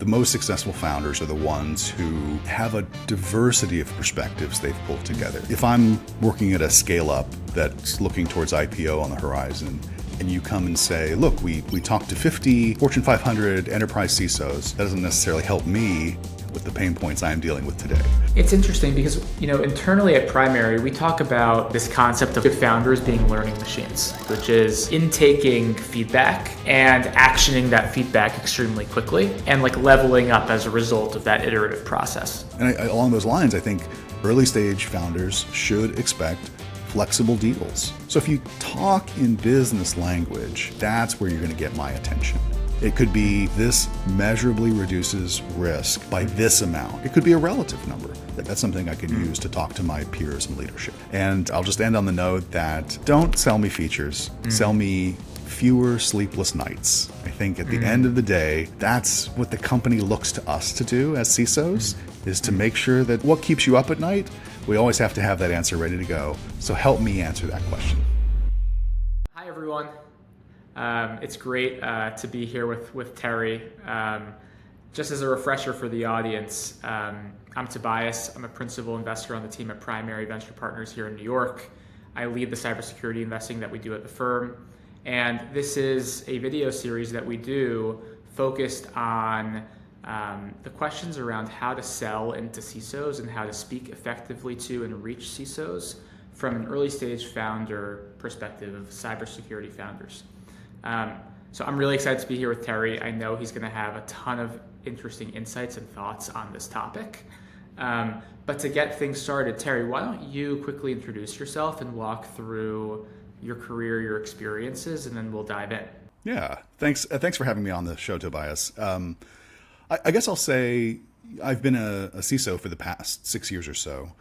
The most successful founders are the ones who have a diversity of perspectives they've pulled together. If I'm working at a scale up that's looking towards IPO on the horizon, and you come and say, look, we talked to 50 Fortune 500 enterprise CISOs, that doesn't necessarily help me with the pain points I'm dealing with today. It's interesting because, internally at Primary, we talk about this concept of good founders being learning machines, which is intaking feedback and actioning that feedback extremely quickly and leveling up as a result of that iterative process. And along those lines, I think early stage founders should expect flexible deals. So if you talk in business language, that's where you're going to get my attention. It could be this measurably reduces risk by this amount. It could be a relative number. That's something I can use to talk to my peers in leadership. And I'll just end on the note that don't sell me features, sell me fewer sleepless nights. I think at the end of the day, that's what the company looks to us to do as CISOs, is to make sure that what keeps you up at night, we always have to have that answer ready to go. So help me answer that question. Hi, everyone. It's great to be here with Terry. Just as a refresher for the audience, I'm Tobias. I'm a principal investor on the team at Primary Venture Partners here in New York. I lead the cybersecurity investing that we do at the firm. And this is a video series that we do focused on the questions around how to sell into CISOs and how to speak effectively to and reach CISOs from an early stage founder perspective of cybersecurity founders. So I'm really excited to be here with Terry. I know he's going to have a ton of interesting insights and thoughts on this topic. But to get things started, Terry, why don't you quickly introduce yourself and walk through your career, your experiences, and then we'll dive in. Yeah, thanks for having me on the show, Tobias. I guess I'll say I've been a CISO for the past 6 years or so.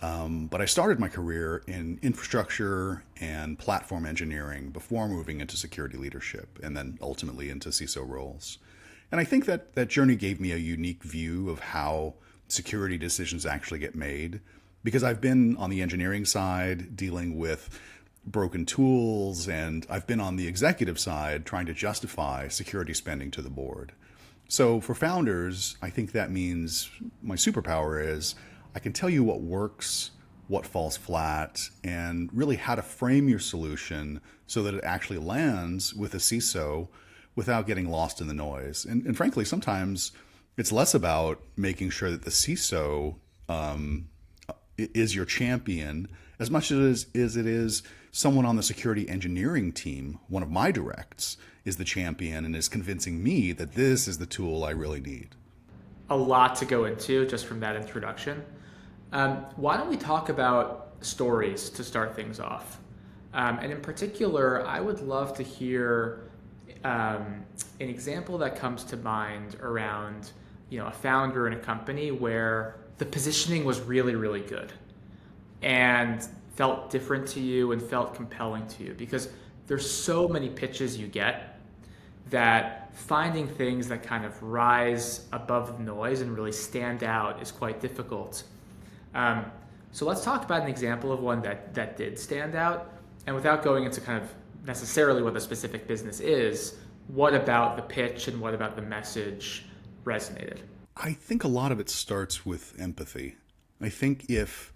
But I started my career in infrastructure and platform engineering before moving into security leadership and then ultimately into CISO roles. And I think that journey gave me a unique view of how security decisions actually get made, because I've been on the engineering side dealing with broken tools, and I've been on the executive side trying to justify security spending to the board. So for founders, I think that means my superpower is I can tell you what works, what falls flat, and really how to frame your solution so that it actually lands with a CISO without getting lost in the noise. And frankly, sometimes it's less about making sure that the CISO is your champion as much as it is someone on the security engineering team, one of my directs, is the champion and is convincing me that this is the tool I really need. A lot to go into just from that introduction. Why don't we talk about stories to start things off? And in particular, I would love to hear an example that comes to mind around, a founder in a company where the positioning was really, really good and felt different to you and felt compelling to you, because there's so many pitches you get that finding things that kind of rise above the noise and really stand out is quite difficult. So let's talk about an example of one that did stand out. And without going into kind of necessarily what the specific business is, what about the pitch and what about the message resonated? I think a lot of it starts with empathy. I think if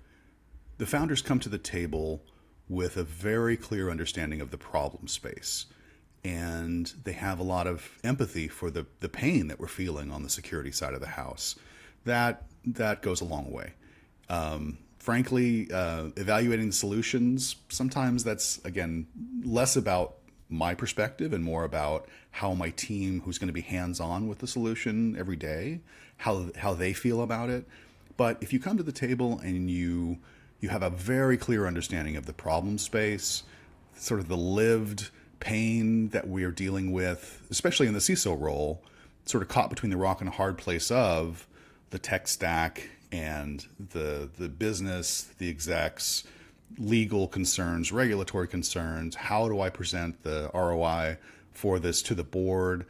the founders come to the table with a very clear understanding of the problem space, and they have a lot of empathy for the pain that we're feeling on the security side of the house, that goes a long way. Frankly, evaluating the solutions, sometimes that's, again, less about my perspective and more about how my team, who's going to be hands-on with the solution every day, how they feel about it. But if you come to the table and you have a very clear understanding of the problem space, sort of the lived pain that we are dealing with, especially in the CISO role, sort of caught between the rock and a hard place of the tech stack and the business, the execs, legal concerns, regulatory concerns, how do I present the ROI for this to the board?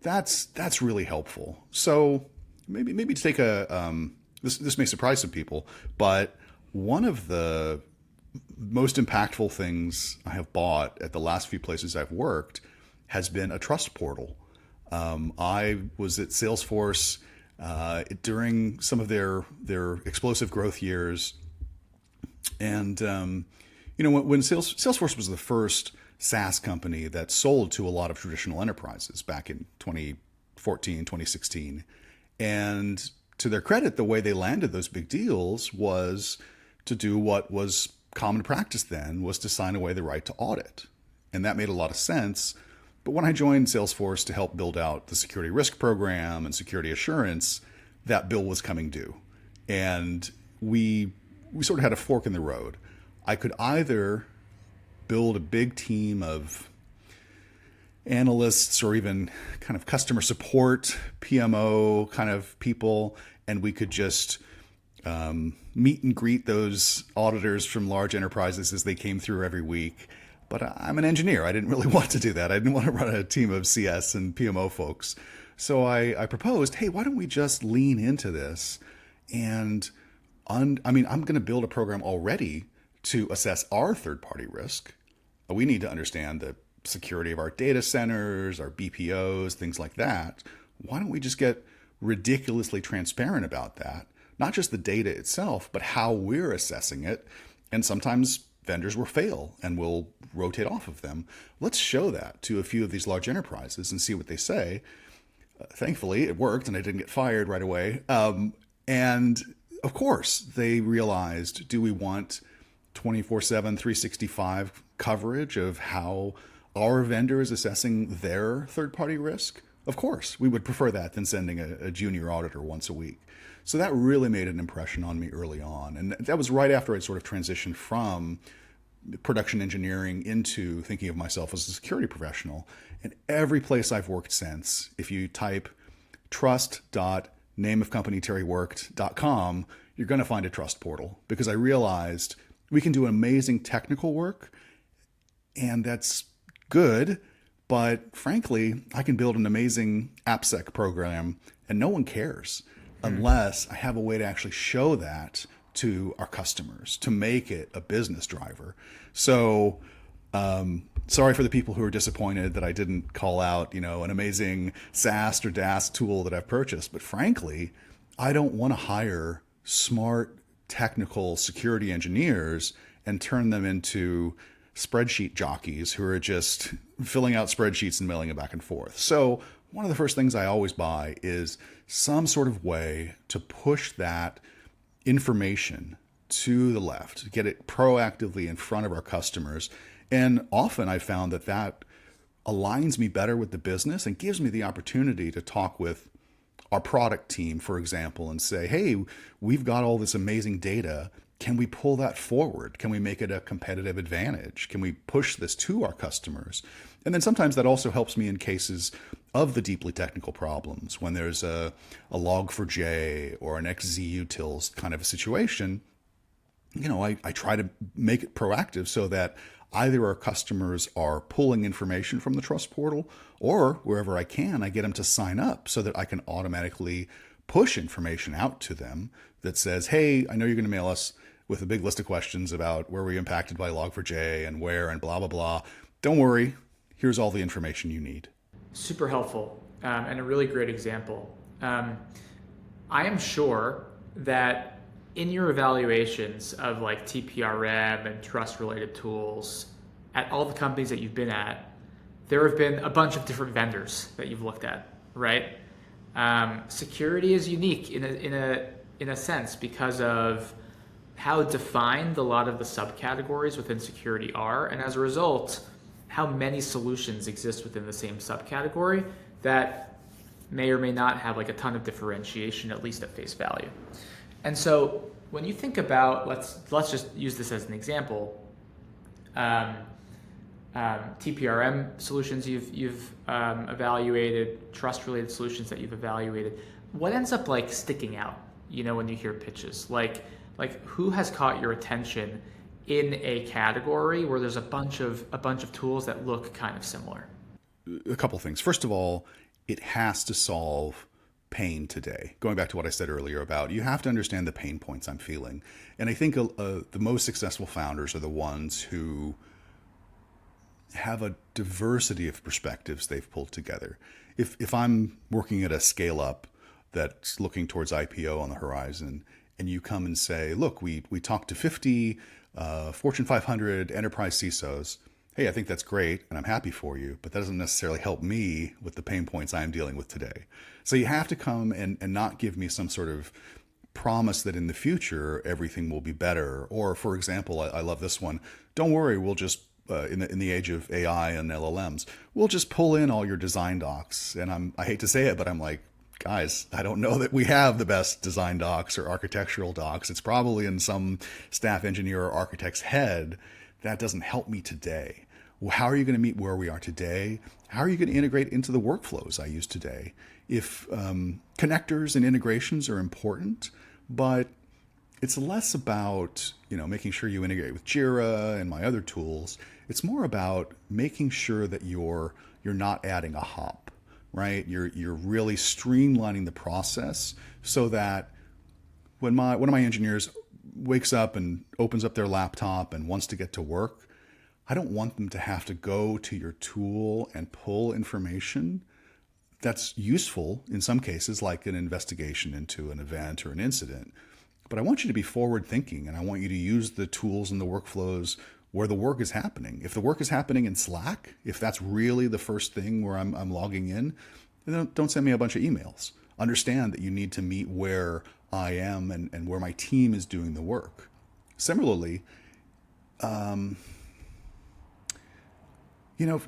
That's really helpful. So maybe to take this may surprise some people, but one of the most impactful things I have bought at the last few places I've worked has been a trust portal. I was at Salesforce during some of their explosive growth years. And, when Salesforce was the first SaaS company that sold to a lot of traditional enterprises back in 2014, 2016. And to their credit, the way they landed those big deals was to do what was common practice then, was to sign away the right to audit. And that made a lot of sense. But when I joined Salesforce to help build out the security risk program and security assurance, that bill was coming due. And we sort of had a fork in the road. I could either build a big team of analysts or even kind of customer support, PMO kind of people, and we could just meet and greet those auditors from large enterprises as they came through every week. But I'm an engineer. I didn't really want to do that. I didn't want to run a team of CS and PMO folks. So I proposed, hey, why don't we just lean into this? And I'm going to build a program already to assess our third-party risk. We need to understand the security of our data centers, our BPOs, things like that. Why don't we just get ridiculously transparent about that? Not just the data itself, but how we're assessing it. And sometimes vendors will fail and we'll rotate off of them. Let's show that to a few of these large enterprises and see what they say. Thankfully, it worked and I didn't get fired right away. And of course, they realized, do we want 24/7, 365 coverage of how our vendor is assessing their third-party risk? Of course, we would prefer that than sending a junior auditor once a week. So that really made an impression on me early on. And that was right after I sort of transitioned from production engineering into thinking of myself as a security professional. And every place I've worked since, if you type trust.nameofcompanyterryworked.com, you're going to find a trust portal, because I realized we can do amazing technical work, and that's good. But frankly, I can build an amazing AppSec program and no one cares unless I have a way to actually show that to our customers, to make it a business driver. So sorry for the people who are disappointed that I didn't call out, an amazing SAST or DAST tool that I've purchased. But frankly, I don't want to hire smart technical security engineers and turn them into spreadsheet jockeys who are just filling out spreadsheets and mailing it back and forth. So one of the first things I always buy is some sort of way to push that information to the left, get it proactively in front of our customers. And often I found that aligns me better with the business and gives me the opportunity to talk with our product team, for example, and say, hey, we've got all this amazing data. Can we pull that forward? Can we make it a competitive advantage? Can we push this to our customers? And then sometimes that also helps me in cases of the deeply technical problems, when there's a log4j or an XZUtils kind of a situation. I try to make it proactive so that either our customers are pulling information from the trust portal, or wherever I can, I get them to sign up so that I can automatically push information out to them that says, hey, I know you're going to mail us with a big list of questions about where we're impacted by log4j and where and blah, blah, blah. Don't worry. Here's all the information you need. Super helpful, and a really great example. I am sure that in your evaluations of like TPRM and trust-related tools at all the companies that you've been at, there have been a bunch of different vendors that you've looked at, right? Security is unique in a sense because of how defined a lot of the subcategories within security are, and as a result, how many solutions exist within the same subcategory that may or may not have like a ton of differentiation, at least at face value. And so when you think about, let's just use this as an example, TPRM solutions you've evaluated, trust-related solutions that you've evaluated, what ends up like sticking out, when you hear pitches? Like who has caught your attention in a category where there's a bunch of tools that look kind of similar? A couple things. First of all, it has to solve pain today. Going back to what I said earlier about, you have to understand the pain points I'm feeling. And I think the most successful founders are the ones who have a diversity of perspectives they've pulled together. if I'm working at a scale up that's looking towards IPO on the horizon, and you come and say, look, we talked to 50 Fortune 500 enterprise CISOs. Hey, I think that's great, and I'm happy for you, but that doesn't necessarily help me with the pain points I'm dealing with today. So you have to come and not give me some sort of promise that in the future everything will be better. Or, for example, I love this one. Don't worry, we'll just in the age of AI and LLMs, we'll just pull in all your design docs. And I hate to say it, but I'm like, guys, I don't know that we have the best design docs or architectural docs. It's probably in some staff engineer or architect's head. That doesn't help me today. Well, how are you going to meet where we are today? How are you going to integrate into the workflows I use today? If connectors and integrations are important, but it's less about making sure you integrate with Jira and my other tools. It's more about making sure that you're not adding a hop, right? You're really streamlining the process so that when one of my engineers wakes up and opens up their laptop and wants to get to work, I don't want them to have to go to your tool and pull information that's useful in some cases, like an investigation into an event or an incident. But I want you to be forward thinking, and I want you to use the tools and the workflows where the work is happening. If the work is happening in Slack, if that's really the first thing where I'm logging in, then don't send me a bunch of emails. Understand that you need to meet where I am and where my team is doing the work. Similarly,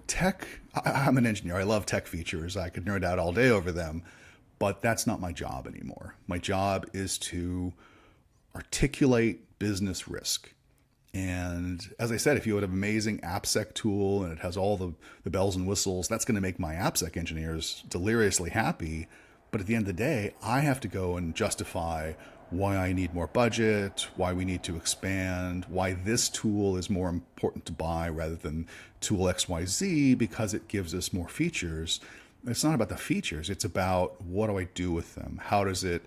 tech, I'm an engineer. I love tech features. I could nerd out all day over them, but that's not my job anymore. My job is to articulate business risk. And as I said, if you have an amazing AppSec tool and it has all the bells and whistles, that's going to make my AppSec engineers deliriously happy. But at the end of the day, I have to go and justify why I need more budget, why we need to expand, why this tool is more important to buy rather than tool XYZ because it gives us more features. It's not about the features. It's about what do I do with them? How does it,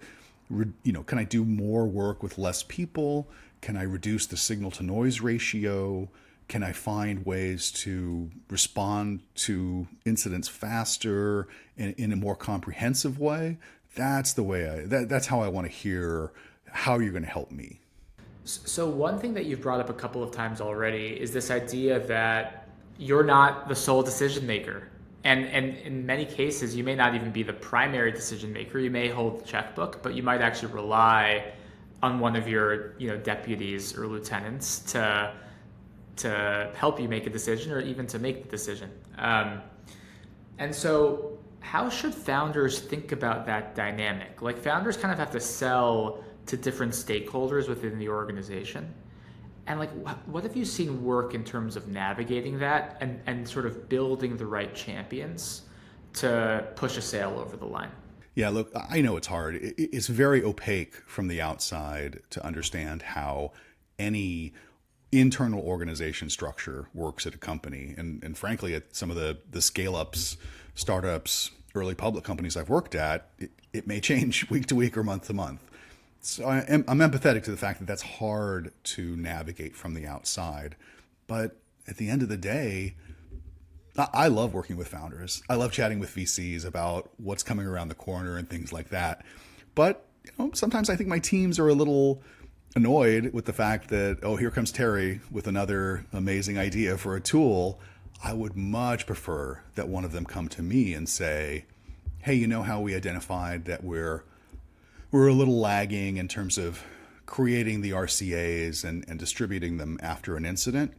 can I do more work with less people? Can I reduce the signal to noise ratio? Can I find ways to respond to incidents faster and in a more comprehensive way? That's the way that's how I want to hear how you're going to help me. So one thing that you've brought up a couple of times already is this idea that you're not the sole decision maker. And in many cases, you may not even be the primary decision maker. You may hold the checkbook, but you might actually rely on one of your deputies or lieutenants to help you make a decision or even to make the decision. And so how should founders think about that dynamic? Like founders kind of have to sell to different stakeholders within the organization. And like, what have you seen work in terms of navigating that and sort of building the right champions to push a sale over the line? Yeah, look, I know it's hard. It's very opaque from the outside to understand how any internal organization structure works at a company. And frankly, at some of the scale-ups, startups, early public companies I've worked at, it may change week to week or month to month. So I'm empathetic to the fact that that's hard to navigate from the outside. But at the end of the day, I love working with founders. I love chatting with VCs about what's coming around the corner and things like that. But sometimes I think my teams are a little annoyed with the fact that, oh, here comes Terry with another amazing idea for a tool. I would much prefer that one of them come to me and say, hey, you know how we identified that we're a little lagging in terms of creating the RCAs and distributing them after an incident?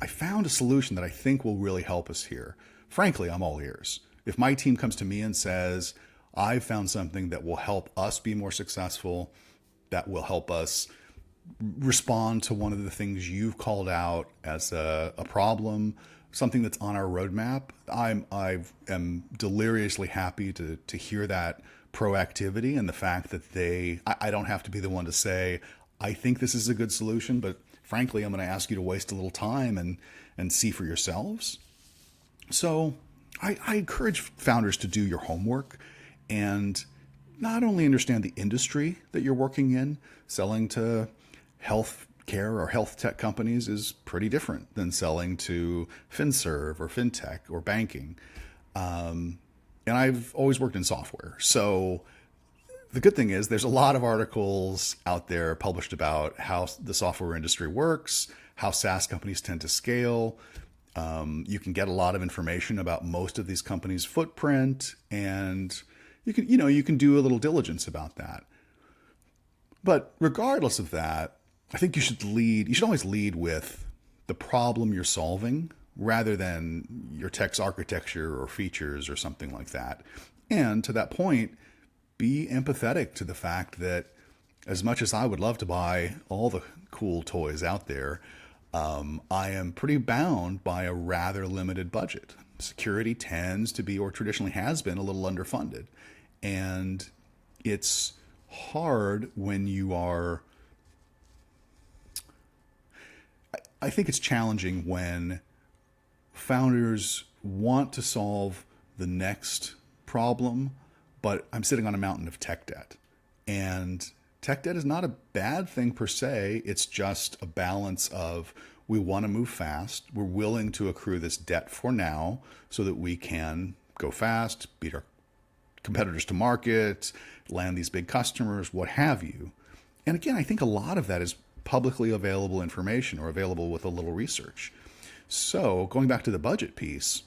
I found a solution that I think will really help us here. Frankly, I'm all ears. If my team comes to me and says, I've found something that will help us be more successful, that will help us respond to one of the things you've called out as a problem, something that's on our roadmap, I am deliriously happy to hear that proactivity and the fact that I don't have to be the one to say, I think this is a good solution, but frankly, I'm going to ask you to waste a little time and see for yourselves. So I encourage founders to do your homework and not only understand the industry that you're working in. Selling to health care or health tech companies is pretty different than selling to FinServe or FinTech or banking. and I've always worked in software. So the good thing is there's a lot of articles out there published about how the software industry works, how SaaS companies tend to scale. You can get a lot of information about most of these companies' footprint, and you can do a little diligence about that. But regardless of that, I think you should always lead with the problem you're solving rather than your tech's architecture or features or something like that. And to that point, be empathetic to the fact that as much as I would love to buy all the cool toys out there, I am pretty bound by a rather limited budget. Security tends to be, or traditionally has been, a little underfunded. And it's hard when you are... I think it's challenging when founders want to solve the next problem, but I'm sitting on a mountain of tech debt. And tech debt is not a bad thing per se. It's just a balance of we want to move fast. We're willing to accrue this debt for now so that we can go fast, beat our competitors to market, land these big customers, what have you. And again, I think a lot of that is publicly available information or available with a little research. So going back to the budget piece,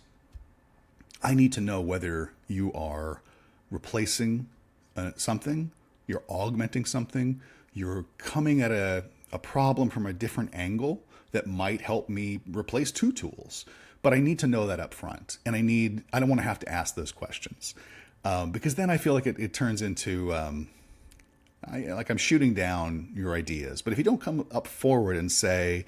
I need to know whether you are replacing something, you're augmenting something, you're coming at a problem from a different angle that might help me replace two tools. But I need to know that up front. And I don't want to have to ask those questions. Because then I feel like it turns into, like I'm shooting down your ideas. But if you don't come up forward and say,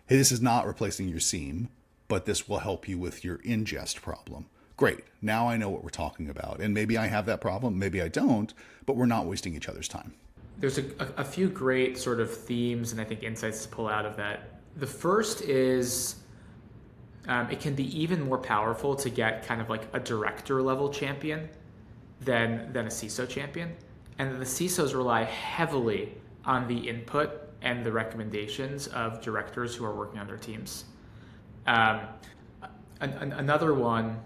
hey, this is not replacing your seam, but this will help you with your ingest problem. Great. Now I know what we're talking about. And maybe I have that problem, maybe I don't, but we're not wasting each other's time. There's a few great sort of themes and I think insights to pull out of that. The first is it can be even more powerful to get kind of like a director level champion than a CISO champion. And the CISOs rely heavily on the input and the recommendations of directors who are working on their teams. Another one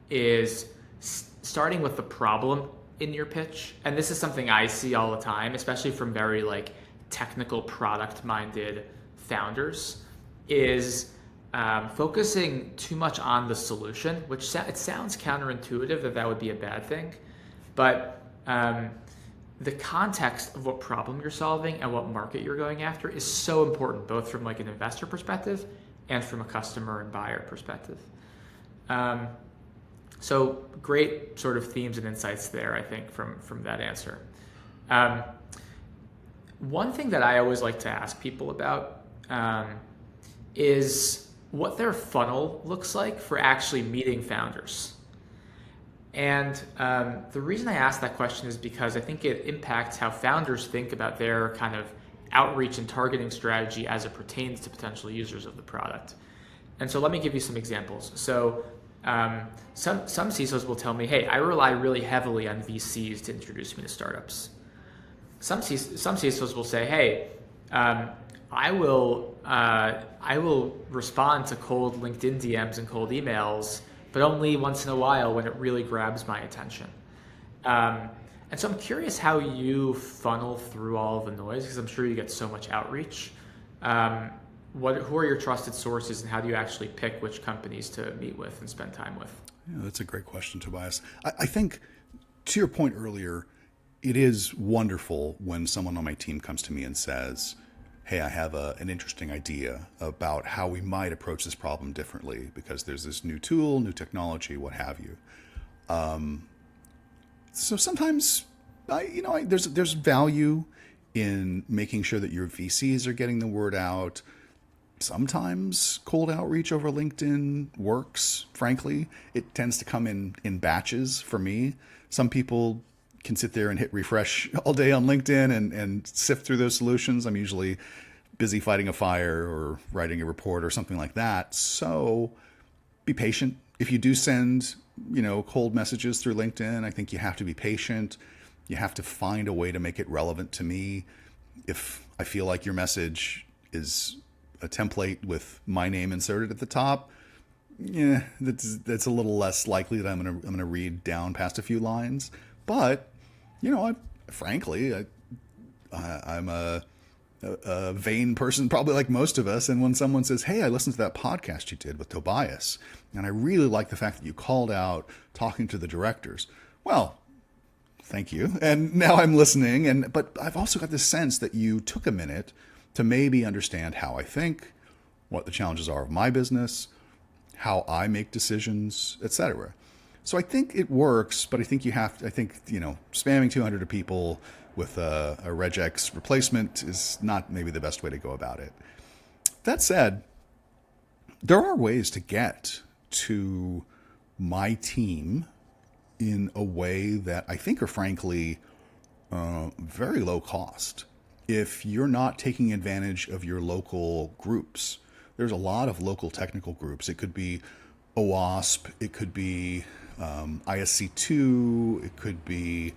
is starting with the problem in your pitch. And this is something I see all the time, especially from very like technical product minded founders, is focusing too much on the solution, which it sounds counterintuitive that would be a bad thing. But the context of what problem you're solving and what market you're going after is so important, both from like an investor perspective and from a customer and buyer perspective. So great sort of themes and insights there, I think, from that answer. One thing that I always like to ask people about is what their funnel looks like for actually meeting founders. And the reason I ask that question is because I think it impacts how founders think about their kind of outreach and targeting strategy as it pertains to potential users of the product. And so let me give you some examples. So some CISOs will tell me, hey, I rely really heavily on VCs to introduce me to startups. Some CISOs will say, hey, I will respond to cold LinkedIn DMs and cold emails, but only once in a while when it really grabs my attention. And so I'm curious how you funnel through all of the noise, because I'm sure you get so much outreach. Who are your trusted sources, and how do you actually pick which companies to meet with and spend time with? Yeah, that's a great question, Tobias. I think, to your point earlier, it is wonderful when someone on my team comes to me and says, hey, I have an interesting idea about how we might approach this problem differently because there's this new tool, new technology, what have you. So sometimes, there's value in making sure that your VCs are getting the word out. Sometimes cold outreach over LinkedIn works, frankly. It tends to come in batches for me. Some people can sit there and hit refresh all day on LinkedIn and sift through those solutions. I'm usually busy fighting a fire or writing a report or something like that. So be patient. If you do send, cold messages through LinkedIn, I think you have to be patient. You have to find a way to make it relevant to me. If I feel like your message is a template with my name inserted at the top, Yeah, that's a little less likely that I'm gonna read down past a few lines. But frankly, I'm a vain person, probably like most of us. And when someone says, "Hey, I listened to that podcast you did with Tobias, and I really like the fact that you called out talking to the directors," well, thank you. And now I'm listening. But I've also got this sense that you took a minute to maybe understand how I think, what the challenges are of my business, how I make decisions, etc. So I think it works, but I think spamming 200 people with a regex replacement is not maybe the best way to go about it. That said, there are ways to get to my team in a way that I think are frankly very low cost. If you're not taking advantage of your local groups, there's a lot of local technical groups. It could be OWASP, it could be ISC2, it could be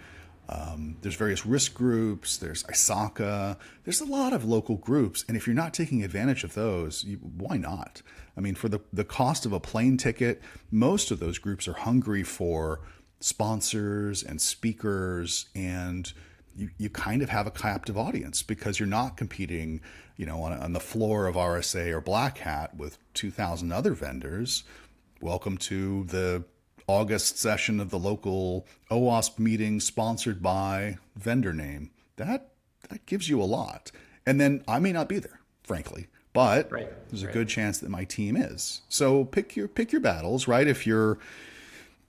there's various risk groups, there's ISACA, there's a lot of local groups. And if you're not taking advantage of those, why not? I mean, for the cost of a plane ticket, most of those groups are hungry for sponsors and speakers, and you kind of have a captive audience because you're not competing, on the floor of RSA or Black Hat with 2,000 other vendors. Welcome to the August session of the local OWASP meeting sponsored by vendor name. That gives you a lot. And then I may not be there, frankly, but there's a good chance that my team is. So pick your battles, right? If you're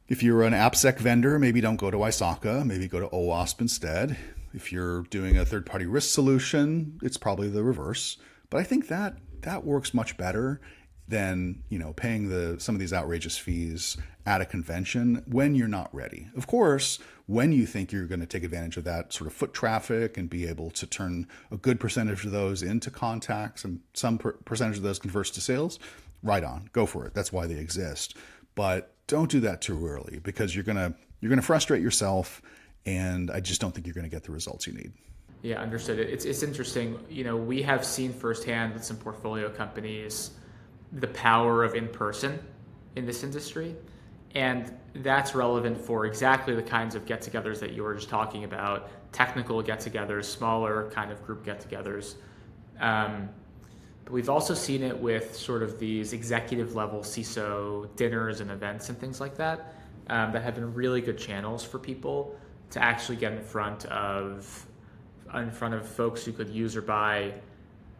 an AppSec vendor, maybe don't go to ISACA, maybe go to OWASP instead. If you're doing a third-party risk solution, it's probably the reverse. But I think that works much better than paying some of these outrageous fees at a convention when you're not ready. Of course, when you think you're going to take advantage of that sort of foot traffic and be able to turn a good percentage of those into contacts and some percentage of those converts to sales, right on, go for it. That's why they exist. But don't do that too early because you're gonna frustrate yourself, and I just don't think you're going to get the results you need. Yeah, understood. It's interesting. We have seen firsthand with some portfolio companies the power of in-person in this industry. And that's relevant for exactly the kinds of get-togethers that you were just talking about, technical get-togethers, smaller kind of group get-togethers. But we've also seen it with sort of these executive level CISO dinners and events and things like that that have been really good channels for people to actually get in front of folks who could use or buy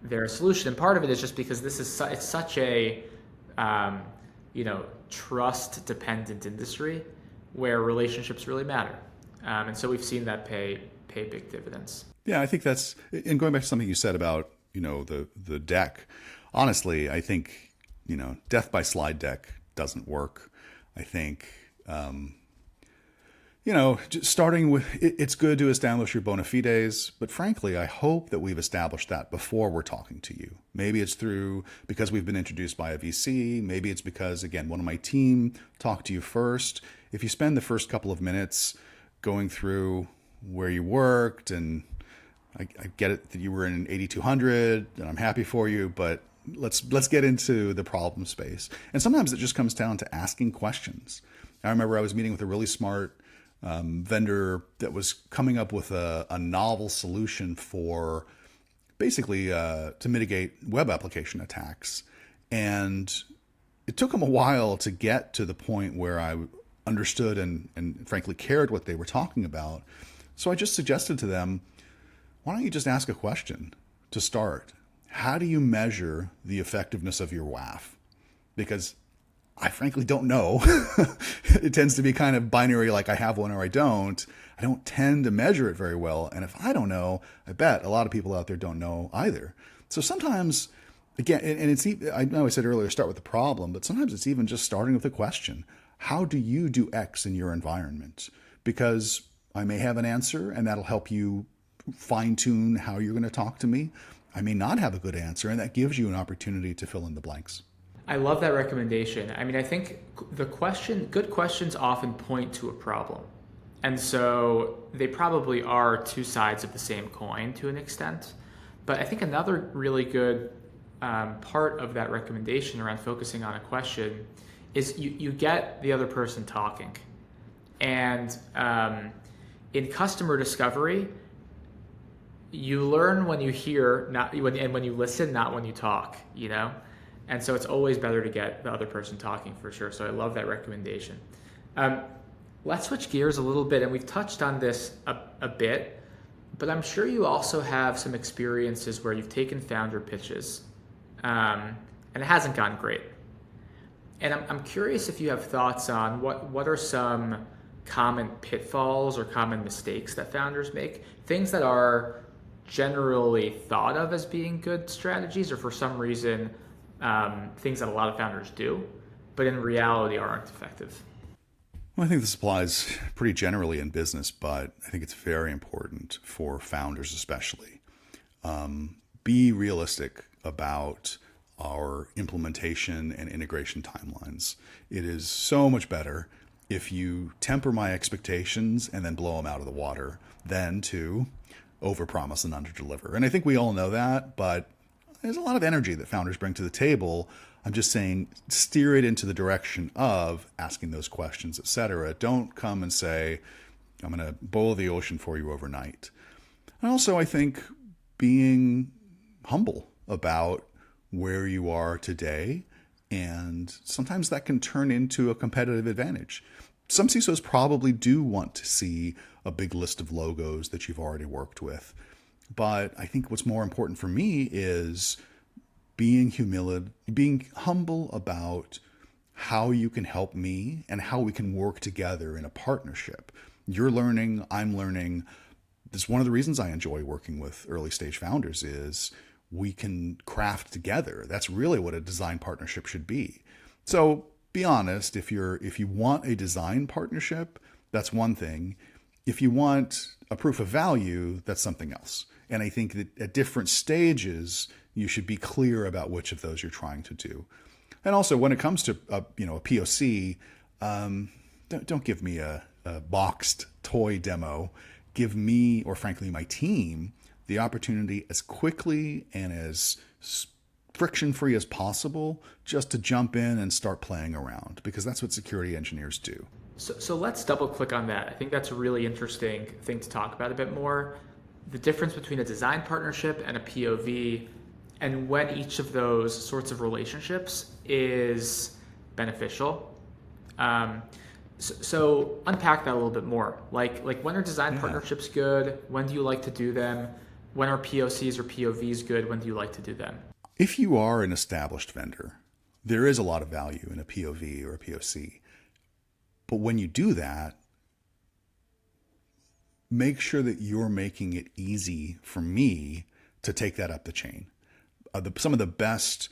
their solution. And part of it is just because it's such a trust dependent industry where relationships really matter. And so we've seen that pay big dividends. Yeah, I think that's, and going back to something you said about, the deck, honestly, I think, death by slide deck doesn't work. I think, just starting with, it's good to establish your bona fides, but frankly, I hope that we've established that before we're talking to you. Maybe it's because we've been introduced by a VC. Maybe it's because, again, one of my team talked to you first. If you spend the first couple of minutes going through where you worked, and I get it that you were in 8200 and I'm happy for you, but let's get into the problem space. And sometimes it just comes down to asking questions. I remember I was meeting with a really smart vendor that was coming up with a novel solution for basically to mitigate web application attacks. And it took them a while to get to the point where I understood and frankly cared what they were talking about. So I just suggested to them, why don't you just ask a question to start? How do you measure the effectiveness of your WAF? Because I frankly don't know. It tends to be kind of binary, like I have one or I don't. I don't tend to measure it very well. And if I don't know, I bet a lot of people out there don't know either. So sometimes, again, and I know I said earlier, start with the problem, but sometimes it's even just starting with a question. How do you do X in your environment? Because I may have an answer and that'll help you fine tune how you're going to talk to me. I may not have a good answer, and that gives you an opportunity to fill in the blanks. I love that recommendation. I mean, I think good questions often point to a problem. And so they probably are two sides of the same coin to an extent. But I think another really good part of that recommendation around focusing on a question is you get the other person talking. And in customer discovery, you learn when you hear, and when you listen, not when you talk, you know? And so it's always better to get the other person talking for sure. So I love that recommendation. Let's switch gears a little bit, and we've touched on this a bit, but I'm sure you also have some experiences where you've taken founder pitches, and it hasn't gone great. And I'm curious if you have thoughts on what are some common pitfalls or common mistakes that founders make, things that are generally thought of as being good strategies, or for some reason, things that a lot of founders do, but in reality aren't effective. Well, I think this applies pretty generally in business, but I think it's very important for founders especially. Be realistic about our implementation and integration timelines. It is so much better if you temper my expectations and then blow them out of the water than to overpromise and underdeliver. And I think we all know that, but there's a lot of energy that founders bring to the table. I'm just saying, steer it into the direction of asking those questions, et cetera. Don't come and say, I'm going to boil the ocean for you overnight. And also, I think being humble about where you are today, and sometimes that can turn into a competitive advantage. Some CISOs probably do want to see a big list of logos that you've already worked with. But I think what's more important for me is being humble about how you can help me and how we can work together in a partnership. You're learning, I'm learning. This is one of the reasons I enjoy working with early stage founders is we can craft together. That's really what a design partnership should be. So be honest, if you want a design partnership, that's one thing. If you want a proof of value, that's something else. And I think that at different stages, you should be clear about which of those you're trying to do. And also, when it comes to a POC, don't give me a boxed toy demo. Give me, or frankly, my team, the opportunity as quickly and as friction-free as possible just to jump in and start playing around, because that's what security engineers do. So let's double click on that. I think that's a really interesting thing to talk about a bit more. The difference between a design partnership and a POV, and when each of those sorts of relationships is beneficial. So unpack that a little bit more. Like when are design partnerships good? When do you like to do them? When are POCs or POVs good? When do you like to do them? If you are an established vendor, there is a lot of value in a POV or a POC. But when you do that, make sure that you're making it easy for me to take that up the chain. Some of the best,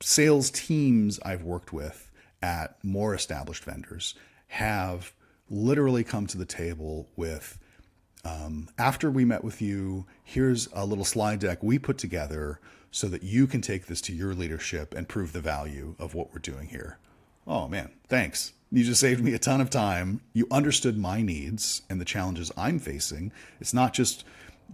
sales teams I've worked with at more established vendors have literally come to the table with, after we met with you, here's a little slide deck we put together so that you can take this to your leadership and prove the value of what we're doing here. Oh man, thanks. You just saved me a ton of time. You understood my needs and the challenges I'm facing. It's not just,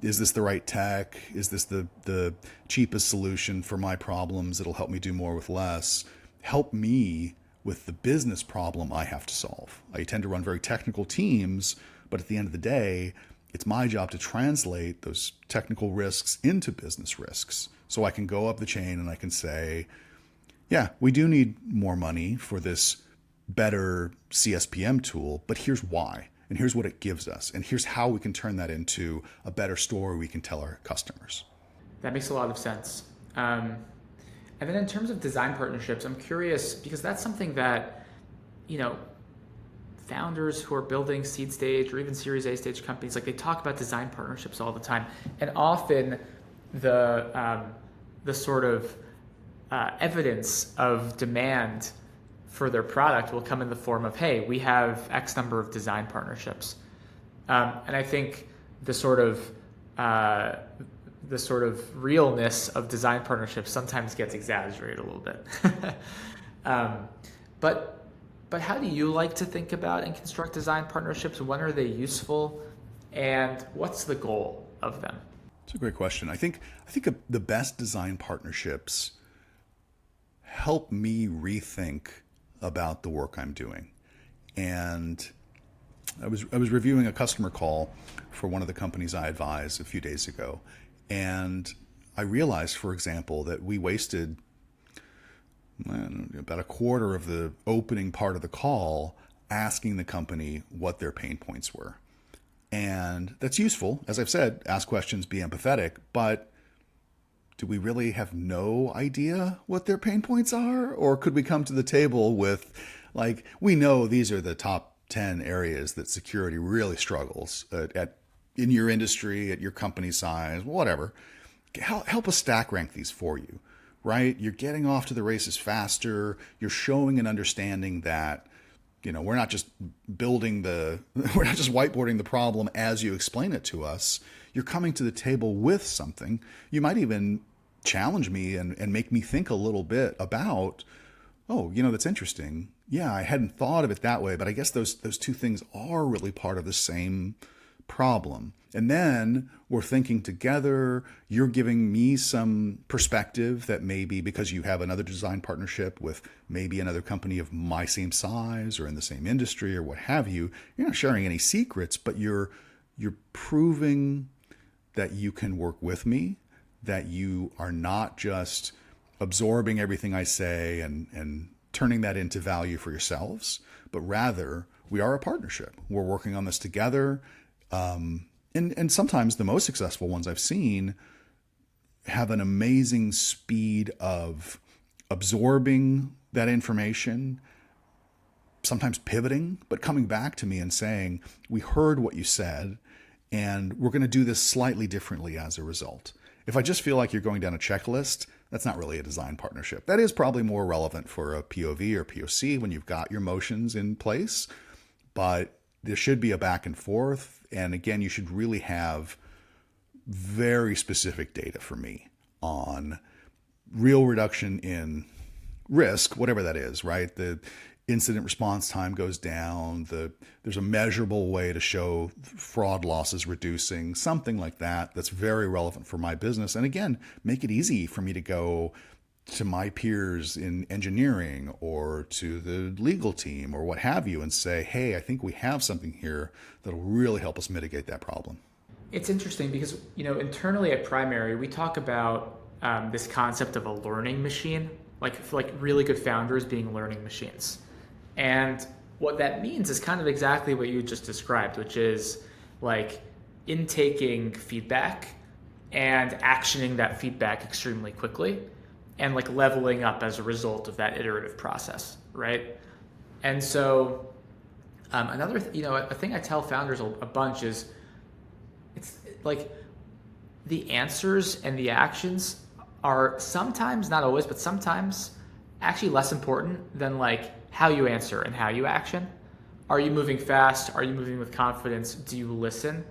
is this the right tech? Is this the cheapest solution for my problems? It'll help me do more with less. Help me with the business problem I have to solve. I tend to run very technical teams, but at the end of the day, it's my job to translate those technical risks into business risks. So I can go up the chain and I can say, yeah, we do need more money for this better CSPM tool, but here's why, and here's what it gives us, and here's how we can turn that into a better story we can tell our customers. That makes a lot of sense. And then in terms of design partnerships, I'm curious, because that's something that, founders who are building seed stage or even Series A stage companies, like they talk about design partnerships all the time. And often the sort of evidence of demand for their product will come in the form of, hey, we have X number of design partnerships. And I think the sort of realness of design partnerships sometimes gets exaggerated a little bit. But how do you like to think about and construct design partnerships? When are they useful? And what's the goal of them? It's a great question. I think the best design partnerships help me rethink about the work I'm doing. And I was reviewing a customer call for one of the companies I advise a few days ago, and I realized, for example, that we wasted about a quarter of the opening part of the call asking the company what their pain points were. And that's useful. As I've said, ask questions, be empathetic, but do we really have no idea what their pain points are? Or could we come to the table with, like, we know these are the top 10 areas that security really struggles in your industry, at your company size, whatever. Help us stack rank these for you, right? You're getting off to the races faster. You're showing an understanding that, we're not just we're not just whiteboarding the problem as you explain it to us. You're coming to the table with something. You might even challenge me and make me think a little bit about, oh, that's interesting. Yeah, I hadn't thought of it that way, but I guess those two things are really part of the same problem. And then we're thinking together, you're giving me some perspective that maybe because you have another design partnership with maybe another company of my same size or in the same industry or what have you, you're not sharing any secrets, but you're proving that you can work with me, that you are not just absorbing everything I say and turning that into value for yourselves, but rather we are a partnership. We're working on this together. And sometimes the most successful ones I've seen have an amazing speed of absorbing that information, sometimes pivoting, but coming back to me and saying, we heard what you said, and we're going to do this slightly differently as a result. If I just feel like you're going down a checklist, that's not really a design partnership. That is probably more relevant for a POV or POC when you've got your motions in place, but there should be a back and forth. And again, you should really have very specific data for me on real reduction in risk, whatever that is, right? The incident response time goes down. There's a measurable way to show fraud losses reducing, something like that. That's very relevant for my business. And again, make it easy for me to go to my peers in engineering or to the legal team or what have you and say, hey, I think we have something here that'll really help us mitigate that problem. It's interesting because, internally at Primary, we talk about this concept of a learning machine, like really good founders being learning machines. And what that means is kind of exactly what you just described, which is like intaking feedback and actioning that feedback extremely quickly and like leveling up as a result of that iterative process, right? And so another, a thing I tell founders a bunch is it's like the answers and the actions are sometimes, not always, but sometimes actually less important than like how you answer and how you action. Are you moving fast? Are you moving with confidence? Do you listen?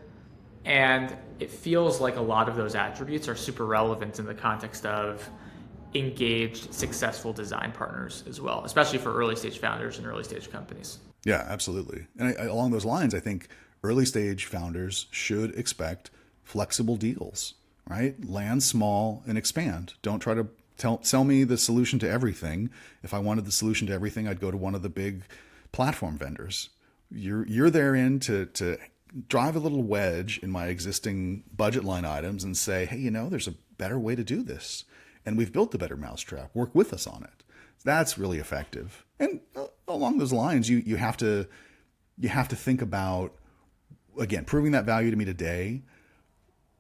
And it feels like a lot of those attributes are super relevant in the context of engaged, successful design partners as well, especially for early stage founders and early stage companies. Yeah, absolutely. And along those lines, I think early stage founders should expect flexible deals, right? Land small and expand. Don't try to sell me the solution to everything. If I wanted the solution to everything, I'd go to one of the big platform vendors. You're therein to drive a little wedge in my existing budget line items and say, hey, there's a better way to do this. And we've built the better mousetrap. Work with us on it. That's really effective. And along those lines, you have to think about, again, proving that value to me today,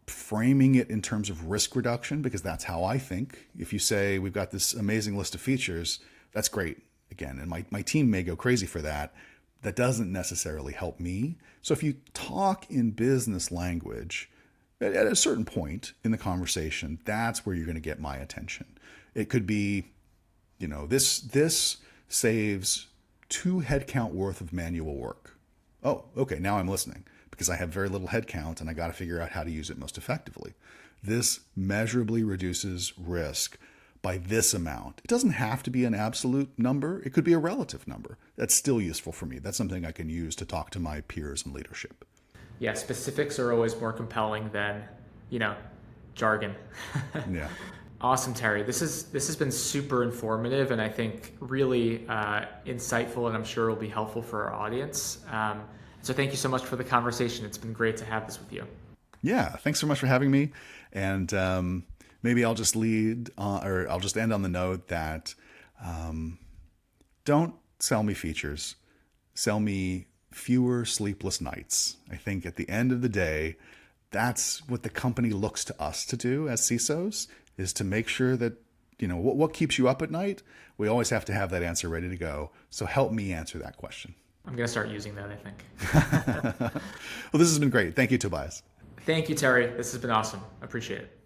framing it in terms of risk reduction, because that's how I think. If you say we've got this amazing list of features, that's great. Again, and my team may go crazy for that. That doesn't necessarily help me. So if you talk in business language, at a certain point in the conversation, that's where you're going to get my attention. It could be, this saves 2 headcount worth of manual work. Oh, okay, now I'm listening because I have very little headcount and I got to figure out how to use it most effectively. This measurably reduces risk by this amount. It doesn't have to be an absolute number. It could be a relative number. That's still useful for me. That's something I can use to talk to my peers in leadership. Yeah, specifics are always more compelling than, jargon. Yeah. Awesome, Terry. This has been super informative and I think really insightful, and I'm sure it will be helpful for our audience. So thank you so much for the conversation. It's been great to have this with you. Yeah, thanks so much for having me. And maybe I'll just I'll just end on the note that don't sell me features, sell me fewer sleepless nights. I think at the end of the day, that's what the company looks to us to do as CISOs, is to make sure that, what keeps you up at night? We always have to have that answer ready to go. So help me answer that question. I'm going to start using that, I think. Well, this has been great. Thank you, Tobias. Thank you, Terry. This has been awesome. I appreciate it.